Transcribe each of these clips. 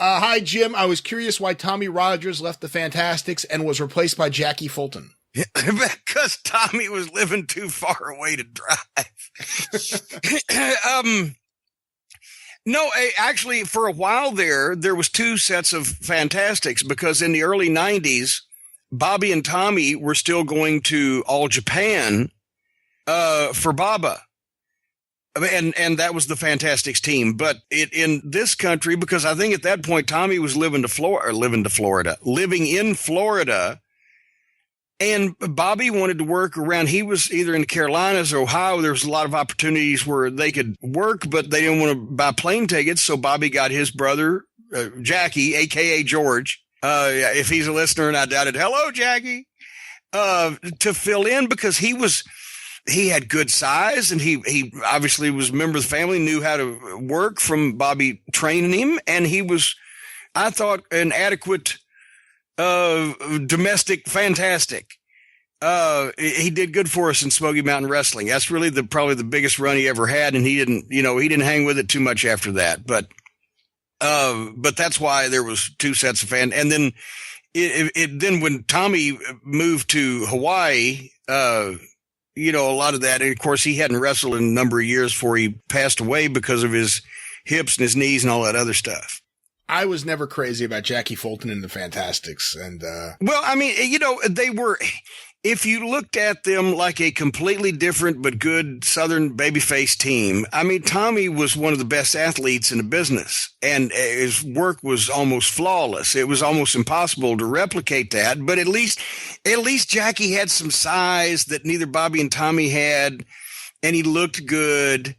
Hi, Jim. I was curious why Tommy Rogers left the Fantastics and was replaced by Jackie Fulton. Because Tommy was living too far away to drive. No, actually, for a while there was two sets of Fantastics, because in the early 90s, Bobby and Tommy were still going to All Japan for Baba. And that was the Fantastics team. But in this country, because I think at that point, Tommy was living in Florida. And Bobby wanted to work around. He was either in the Carolinas or Ohio. There was a lot of opportunities where they could work, but they didn't want to buy plane tickets. So Bobby got his brother, Jackie, a.k.a. George. If he's a listener, and I doubt it. Hello, Jackie. To fill in, because he had good size, and he obviously was a member of the family, knew how to work from Bobby training him. And he was, I thought, an adequate domestic Fantastic. He did good for us in Smoky Mountain Wrestling. That's really probably the biggest run he ever had. And he didn't hang with it too much after that. But that's why there was two sets of fans. And then then when Tommy moved to Hawaii, a lot of that, and of course he hadn't wrestled in a number of years before he passed away because of his hips and his knees and all that other stuff. I was never crazy about Jackie Fulton and the Fantastics. And, well, I mean, they were, if you looked at them like a completely different but good Southern babyface team, I mean, Tommy was one of the best athletes in the business, and his work was almost flawless. It was almost impossible to replicate that, but at least Jackie had some size that neither Bobby and Tommy had, and he looked good.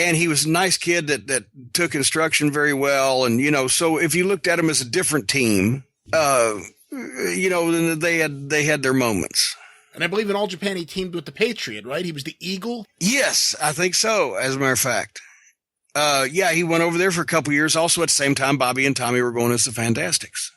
And he was a nice kid that took instruction very well. And, so if you looked at him as a different team, then they had their moments. And I believe in All Japan, he teamed with the Patriot, right? He was the Eagle? Yes, I think so, as a matter of fact. He went over there for a couple years. Also, at the same time, Bobby and Tommy were going as the Fantastics.